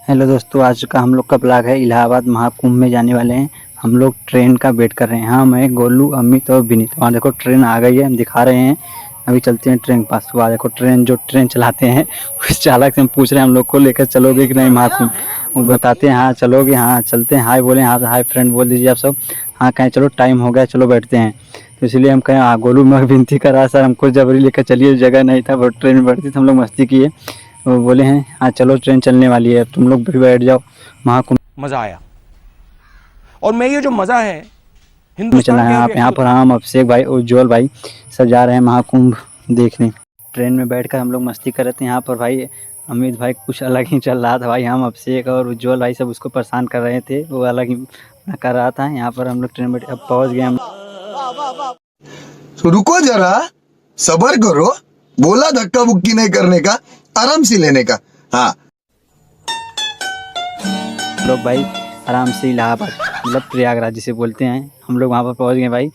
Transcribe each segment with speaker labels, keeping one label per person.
Speaker 1: Hello दोस्तों, आज का हम लोग का ब्लॉग है इलाहाबाद महाकुंभ में जाने वाले हैं। हम लोग ट्रेन का वेट कर रहे हैं। हाँ, मैं गोलू, अमित और विनीत। वहाँ देखो ट्रेन आ गई है, हम दिखा रहे हैं। अभी चलते हैं ट्रेन के पास। वहाँ देखो ट्रेन चलाते हैं उस चालक से हम पूछ रहे हैं हम लोग को लेकर चलोगे कि नहीं महाकुंभ। वो बताते हैं हाँ चलोगे, हाँ चलते हैं। हाय बोले, हाँ हाय फ्रेंड बोल दीजिए आप सब। हाँ कहें चलो टाइम हो गया, चलो बैठते हैं। तो इसलिए हम कहें हाँ, गोलू मैं विनती कर रहा सर हमको जबरी लेकर चलिए, जगह नहीं था। वो ट्रेन में बैठती थी, हम लोग मस्ती किए। वो बोले हैं हाँ चलो ट्रेन चलने वाली है, तुम लोग भी बैठ जाओ। महाकुंभ
Speaker 2: मजा आया। और मैं ये जो मजा है
Speaker 1: में चलना
Speaker 2: हिंदुस्तान
Speaker 1: है।
Speaker 2: के
Speaker 1: आप
Speaker 2: आगे
Speaker 1: यहाँ पर हम अभिषेक भाई, उज्जवल भाई सब जा रहे हैं महाकुंभ देखने। ट्रेन में बैठकर हम लोग मस्ती कर रहे थे। यहाँ पर भाई अमित भाई कुछ अलग ही चल रहा था भाई। हम अभिषेक और उज्जवल भाई सब उसको परेशान कर रहे थे, वो अलग ही कर रहा था। यहाँ पर हम लोग ट्रेन में अब पहुँच गए हम।
Speaker 3: तो रुको जरा, सबर करो। बोला धक्का बुक्की नहीं करने का, आराम से लेने का। हाँ
Speaker 1: लोग भाई आराम से इलाहाबाद मतलब प्रयागराज जिसे बोलते हैं, हम लोग वहाँ पर पहुँच गए भाई।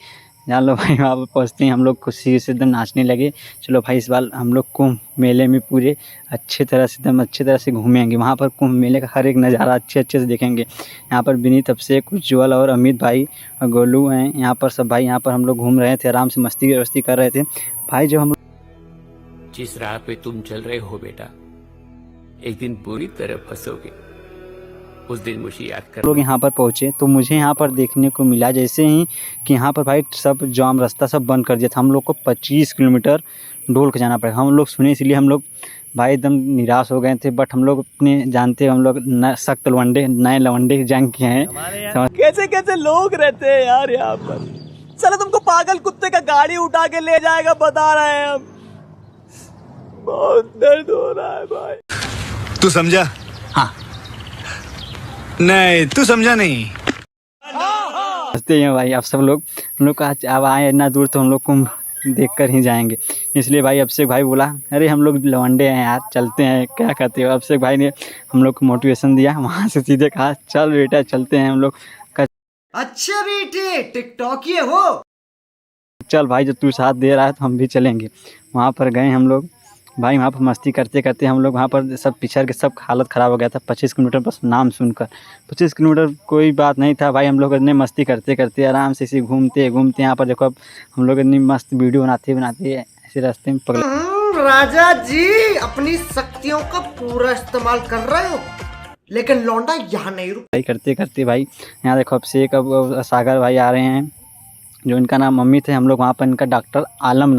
Speaker 1: जान लो भाई, वहाँ पर पहुँचते ही हम लोग खुशी से एकदम नाचने लगे। चलो भाई इस बार हम लोग कुंभ मेले में पूरे अच्छे तरह से घूमेंगे। वहाँ पर कुंभ मेले का हर एक नज़ारा अच्छे से देखेंगे। यहाँ पर विनीत, अभिषेक, उज्ज्वल और अमित भाई और गोलू हैं यहाँ पर सब भाई। यहाँ पर हम लोग घूम रहे थे, आराम से मस्ती कर रहे थे भाई। जब हम
Speaker 4: जिस राह पे तुम चल रहे हो बेटा, एक दिन बुरी तरह फंसोगे। उस दिन मुझे याद कर।
Speaker 1: लोग यहाँ पर पहुँचे तो मुझे यहाँ पर देखने को मिला जैसे ही कि यहाँ पर भाई सब जाम रास्ता सब बंद कर दिया था। हम लोग को 25 किलोमीटर डोल के जाना पड़ा। हम लोग सुने इसलिए हम लोग भाई एकदम निराश हो गए थे। बट हम लोग अपने जानते हैं, हम लोग सख्त लवंडे नए लवंडे जंग किए हैं।
Speaker 5: कैसे कैसे लोग रहते हैं यार यहाँ पर। चलो तुमको पागल कुत्ते का गाड़ी उठा के ले जाएगा, बता रहे हैं हम। बहुत दर्द हो रहा है भाई।
Speaker 6: तू समझा?
Speaker 1: हाँ
Speaker 6: नहीं तू समझा नहीं।
Speaker 1: हंसते हैं भाई आप सब लोग। हम लोग का अब आए इतना दूर तो हम लोग कुंभ देख कर ही जाएंगे। इसलिए भाई अभिषेक भाई बोला अरे हम लोग लवंडे हैं यार, चलते हैं, क्या कहते हो। अभिषेक भाई ने हम लोग को मोटिवेशन दिया, वहाँ से सीधे कहा चल बेटा चलते हैं। हम लोग
Speaker 5: अच्छा बेटे टिकटॉक ये हो।
Speaker 1: चल भाई, जब तू साथ दे रहा है तो हम भी चलेंगे। वहाँ पर गए हम लोग भाई। वहाँ पर मस्ती करते करते हम लोग वहाँ पर सब पिछड़ के सब हालत ख़राब हो गया था। 25 किलोमीटर बस नाम सुनकर, 25 किलोमीटर कोई बात नहीं था भाई। हम लोग इतने मस्ती करते करते आराम से इसे घूमते यहाँ पर देखो अब हम लोग इतनी मस्त वीडियो बनाते ऐसे रास्ते में पकड़े।
Speaker 5: राजा जी अपनी शक्तियों का पूरा इस्तेमाल कर रहे हो, लेकिन लौंडा यहाँ नहीं रुक।
Speaker 1: भाई करते करते भाई यहाँ देखो अभिषेक अब सागर भाई आ रहे हैं, जो इनका नाम मम्मी थे। हम लोग वहाँ पर इनका डॉक्टर आलम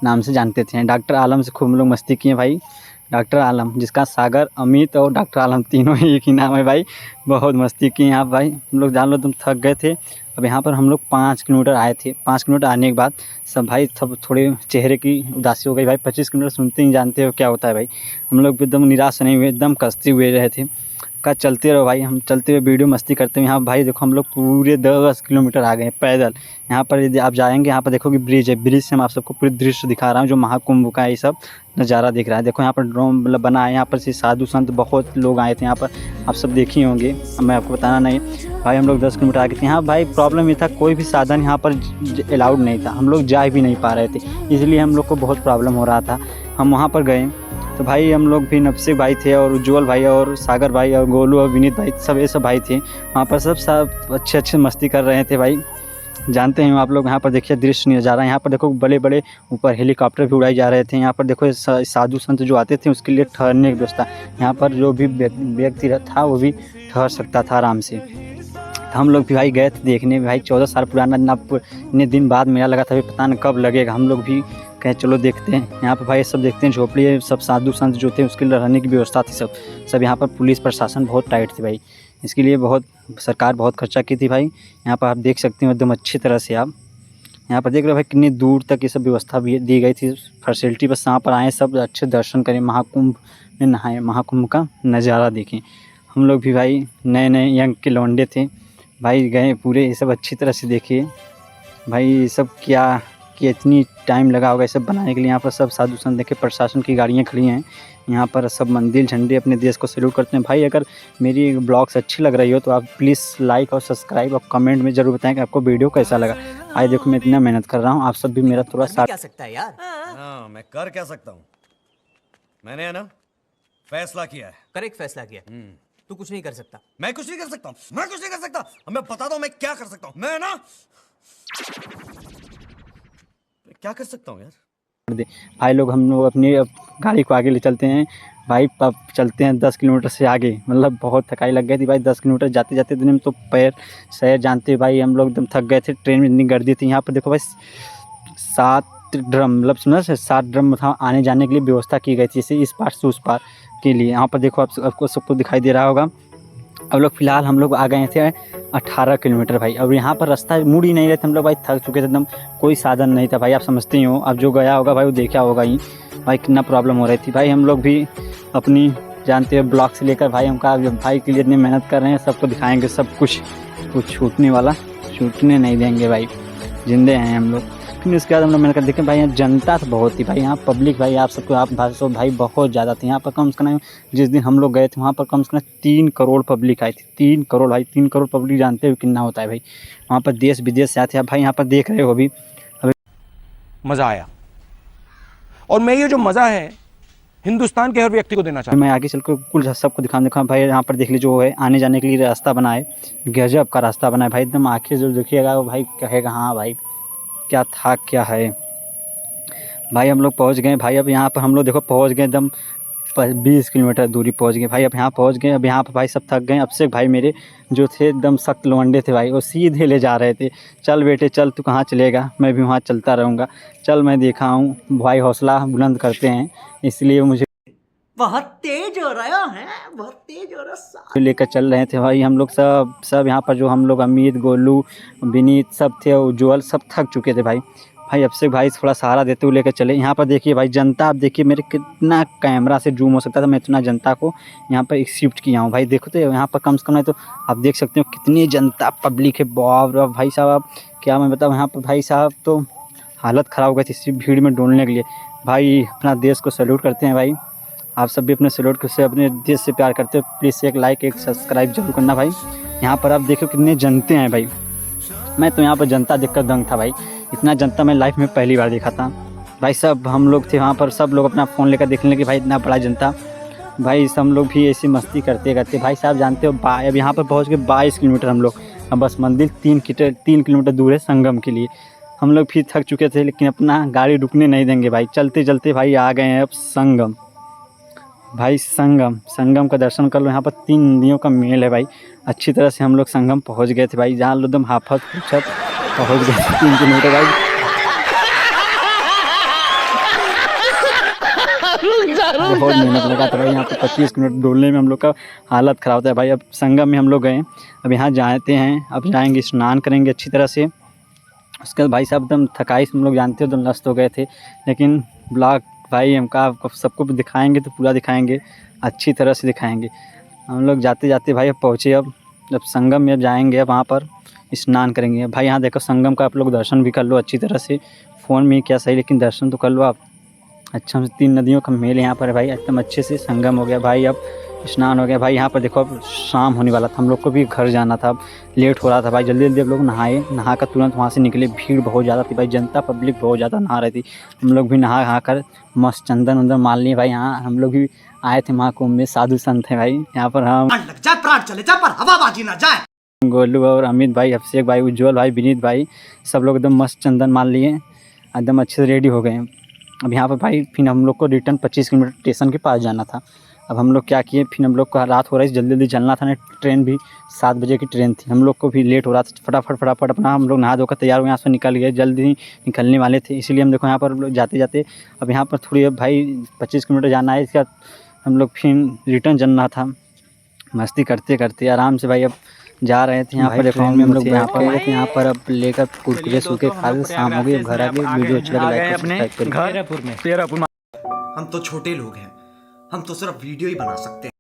Speaker 1: नाम से जानते थे। डॉक्टर आलम से खूब हम लोग मस्ती किए भाई। डॉक्टर आलम जिसका सागर, अमित और डॉक्टर आलम तीनों ही एक ही नाम है भाई। बहुत मस्ती किए यहाँ भाई हम लोग। जान लो तुम थक गए थे। अब यहाँ पर हम लोग 5 किलोमीटर आए थे। 5 किलोमीटर आने के बाद सब भाई सब थोड़े चेहरे की उदासी हो गई भाई। 25 किलोमीटर सुनते ही जानते हो क्या होता है भाई। हम लोग एकदम निराश नहीं हुए, एकदम कसते हुए रहे थे। का चलते रहो भाई। हम चलते हुए वीडियो मस्ती करते हुए यहाँ भाई देखो हम लोग पूरे 10 किलोमीटर आ गए पैदल। यहाँ पर यदि आप जाएंगे, यहाँ पर देखो कि ब्रिज है, ब्रिज से मैं आप सबको पूरी दृश्य दिखा रहा हूँ जो महाकुंभ का ये सब नज़ारा दिख रहा है। देखो यहाँ पर ड्रोन मतलब बना है। यहाँ पर से साधु संत बहुत लोग आए थे यहाँ पर, आप सब देखे ही होंगे, मैं आपको बताना नहीं भाई। हम लोग 10 किलोमीटर आगे थे। यहाँ भाई प्रॉब्लम ये था कोई भी साधन यहाँ पर अलाउड नहीं था। हम लोग जा भी नहीं पा रहे थे, इसलिए हम लोग को बहुत प्रॉब्लम हो रहा था। हम वहाँ पर गए तो भाई हम लोग भी अभिषेक भाई थे और उज्जवल भाई और सागर भाई और गोलू और विनीत भाई सब ये सब भाई थे वहाँ पर। सब अच्छे मस्ती कर रहे थे भाई। जानते हैं आप लोग। यहाँ पर देखिए दृश्य नज़ारा। यहाँ पर देखो बड़े बड़े ऊपर हेलीकॉप्टर भी उड़ाए जा रहे थे। यहाँ पर देखो साधु संत जो आते थे उसके लिए ठहरने की व्यवस्था। यहाँ पर जो भी व्यक्ति था वो भी ठहर सकता था आराम से। तो हम लोग भी भाई गए थे देखने भाई। 14 साल पुराना इतने दिन बाद मेला लगा था, पता नहीं कब लगेगा। हम लोग भी कहें चलो देखते हैं। यहाँ पर भाई सब देखते हैं झोपड़ी सब साधु संत जो थे उसके लिए रहने की व्यवस्था थी सब। यहाँ पर पुलिस प्रशासन बहुत टाइट थी भाई। इसके लिए बहुत सरकार बहुत खर्चा की थी भाई। यहाँ पर आप देख सकते हैं एकदम अच्छी तरह से। आप यहाँ पर देख रहे हो भाई कितनी दूर तक ये सब व्यवस्था भी दी गई थी, फैसिलिटी। बस यहाँ पर आए सब अच्छे दर्शन करें, महाकुंभ में नहाएं, महाकुंभ का नज़ारा देखें। हम लोग भी भाई नए यंग के लौंडे थे भाई, गए पूरे ये सब अच्छी तरह से देखिए भाई। ये सब क्या कि इतनी टाइम लगा होगा ये सब बनाने के लिए। यहाँ पर सब साधु संत देखे, प्रशासन की गाड़ियाँ खड़ी हैं। यहाँ पर सब मंदिर झंडे अपने देश को सैल्यूट करते हैं भाई। अगर मेरी ब्लॉग्स अच्छी लग रही हो तो आप प्लीज़ लाइक और सब्सक्राइब और कमेंट में ज़रूर बताएं कि आपको वीडियो कैसा लगा। आज देखो मैं इतना मेहनत कर रहा हूँ, आप सब भी मेरा थोड़ा साथ।
Speaker 5: क्या सकता है यार।
Speaker 6: हाँ मैं कर क्या सकता हूँ, मैंने है ना फैसला किया है।
Speaker 5: करेक्ट फैसला किया। तू कुछ नहीं कर सकता।
Speaker 6: मैं कुछ नहीं कर सकता, मैं कुछ नहीं कर सकता। अब मैं बताता हूँ मैं क्या कर सकता हूँ। मैं ना क्या कर सकता हूँ यार।
Speaker 1: भाई लोग हम लोग अपनी अब गाड़ी को आगे ले चलते हैं भाई। अब चलते हैं 10 किलोमीटर से आगे, मतलब बहुत थकाई लग गई थी भाई। 10 किलोमीटर जाते जाते दिन में तो पैर शहर जानते भाई, हम लोग एकदम थक गए थे। ट्रेन में इतनी गर्दी थी। यहाँ पर देखो भाई 7 ड्रम, मतलब सुना 7 ड्रम था आने जाने के लिए व्यवस्था की गई थी, जैसे इस पार से उस पार के लिए। यहाँ पर देखो आपको सबको दिखाई दे रहा होगा। अब लोग फिलहाल हम लोग आ गए थे 18 किलोमीटर भाई। अब यहाँ पर रास्ता मुड़ ही नहीं रहे थे हम लोग भाई, थक चुके थे एकदम। कोई साधन नहीं था भाई, आप समझते ही हो। अब जो गया होगा भाई वो देखा होगा ही भाई कितना प्रॉब्लम हो रही थी भाई। हम लोग भी अपनी जानते हो ब्लॉक से लेकर भाई, हम का भाई के लिए इतनी मेहनत कर रहे हैं, सबको दिखाएंगे सब कुछ छूटने वाला छूटने नहीं देंगे भाई, जिंदे हैं हम लोग। फिर उसके बाद हम लोग मैंने कहा देखें भाई यहाँ जनता तो बहुत थी भाई, यहाँ पब्लिक भाई आप सबको आप भाई बहुत ज़्यादा थी यहाँ पर। कम से कम जिस दिन हम लोग गए थे वहाँ पर कम से कम 3 करोड़ पब्लिक आई थी। 3 करोड़ भाई, 3 करोड़ पब्लिक जानते हो कितना होता है भाई। वहाँ पर देश विदेश से आते हैं भाई। यहाँ पर देख रहे हो अभी
Speaker 2: मजा आया, और मैं ये जो मजा है हिंदुस्तान के हर व्यक्ति को देना चाहता
Speaker 1: मैं आगे चलकर कुल सबको दिखा भाई। यहाँ पर देख लीजिए जो है आने जाने के लिए रास्ता बना है, गजब का रास्ता बना है भाई। एकदम आखिर जो देखिएगा वो भाई कहेगा हाँ भाई क्या था क्या है भाई। हम लोग पहुँच गए भाई। अब यहाँ पर हम लोग देखो पहुँच गए एकदम 20 किलोमीटर दूरी पहुँच गए भाई। अब यहाँ पहुँच गए। अब यहाँ पर भाई सब थक गए। अब से भाई मेरे जो थे एकदम सख्त लवंडे थे भाई, वो सीधे ले जा रहे थे। चल बेटे चल, तू कहाँ चलेगा, मैं भी वहाँ चलता रहूँगा। चल मैं देखा हूँ भाई, हौसला बुलंद करते हैं, इसलिए मुझे
Speaker 5: बहुत तेज हो रहा है, बहुत तेज हो रहा है।
Speaker 1: लेकर चल रहे थे भाई। हम लोग सब यहाँ पर जो हम लोग अमित, गोलू, विनीत सब थे, उज्ज्वल सब थक चुके थे भाई। भाई अब से भाई थोड़ा सहारा देते हुए लेकर चले। यहाँ पर देखिए भाई जनता, आप देखिए मेरे कितना कैमरा से जूम हो सकता था, मैं इतना जनता को यहाँ पर शिफ्ट किया हूँ भाई। देखो तो यहाँ पर कम से कम नहीं तो आप देख सकते हो कितनी जनता पब्लिक है। बाप रे भाई साहब, आप क्या मैं बताऊँ, यहाँ पर भाई साहब तो हालत ख़राब हो गई थी इसी भीड़ में डोलने के लिए। भाई अपना देश को सैल्यूट करते हैं भाई। आप सब भी अपने सैल्यूट से अपने देश से प्यार करते हो, प्लीज़ एक लाइक एक सब्सक्राइब जरूर करना भाई। यहाँ पर आप देखो कितने जनते हैं भाई। मैं तो यहाँ पर जनता देखकर दंग था भाई, इतना जनता मैं लाइफ में पहली बार देखा था भाई। सब हम लोग थे वहाँ पर, सब लोग अपना फ़ोन लेकर देखने लगे भाई, इतना बड़ा जनता भाई। सब लोग भी ऐसी मस्ती करते करते भाई साहब जानते हो अब यहाँ पर पहुँच गए 22 किलोमीटर हम लोग। अब बस मंदिर 3 किलोमीटर दूर है संगम के लिए। हम लोग फिर थक चुके थे, लेकिन अपना गाड़ी रुकने नहीं देंगे भाई। चलते चलते भाई आ गए हैं अब संगम भाई। संगम का दर्शन कर लो। यहाँ पर 3 नदियों का मेल है भाई। अच्छी तरह से हम लोग संगम पहुँच गए थे भाई, जहाँ लो एकदम हाफत फुर्सत पहुँच गए 3 किलोमीटर भाई। बहुत मेहनत लगा था भाई। यहाँ पर 25 मिनट डोलने में हम लोग का हालत ख़राब होता है भाई। अब संगम में हम लोग गए, अब यहाँ जाते हैं, अब जाएंगे स्नान करेंगे अच्छी तरह से। उसके बाद भाई साहब एकदम थकाई से हम लोग जानते हो एकदम लस्त हो गए थे, लेकिन ब्लॉग भाई हमका सबको भी दिखाएंगे तो पूरा दिखाएंगे, अच्छी तरह से दिखाएंगे। हम लोग जाते जाते भाई अब पहुँचे। अब जब संगम में अब जाएंगे, अब वहाँ पर स्नान करेंगे भाई। यहाँ देखो संगम का आप लोग दर्शन भी कर लो अच्छी तरह से। फ़ोन में क्या सही, लेकिन दर्शन तो कर लो आप। अच्छा 3 नदियों का मेल यहाँ पर है भाई, एकदम अच्छे से संगम हो गया भाई। अब स्नान हो गया भाई। यहाँ पर देखो अब शाम होने वाला था, हम लोग को भी घर जाना था, अब लेट हो रहा था भाई। जल्दी जल्दी हम लोग नहा कर तुरंत वहाँ से निकले। भीड़ बहुत ज़्यादा थी भाई, जनता पब्लिक बहुत ज़्यादा नहा रही थी। हम लोग भी नहा कर मस्त चंदन वंदन मान लिए भाई। यहाँ हम लोग भी आए थे महाकुंभ में, साधु संत हैं भाई यहाँ पर। हम
Speaker 5: प्राण चले जा पर हवाबाजी ना जाए।
Speaker 1: गोलू और अमित भाई, अभिषेक भाई, उज्ज्वल भाई, विनीत भाई, सब लोग एकदम मस्त चंदन मान लिए, एकदम अच्छे से रेडी हो गए। अब यहाँ पर भाई फिर हम लोग को रिटर्न 25 किलोमीटर स्टेशन के पास जाना था। अब हम लोग क्या किए, फिर हम लोग को रात हो रही थी, जल्दी जल्दी चलना था ना। ट्रेन भी 7 बजे की ट्रेन थी, हम लोग को भी लेट हो रहा था। फटाफट अपना हम लोग नहा धोकर तैयार हो यहाँ से निकल गए, जल्दी ही निकलने वाले थे। इसीलिए हम देखो यहाँ पर जाते जाते अब यहाँ पर थोड़ी अब भाई 25 किलोमीटर जाना है। इसके बाद हम लोग फिर रिटर्न चलना था। मस्ती करते करते आराम से भाई अब जा रहे थे। यहाँ पर ट्रेन में हम लोग यहाँ पर अब लेकर कुरकुरे सूखे खा के शाम हो गई, घर आ गए। वीडियो अच्छा लगा लाइक सब्सक्राइब करें।
Speaker 5: हम तो छोटे लोग हैं, हम तो सिर्फ वीडियो ही बना सकते हैं।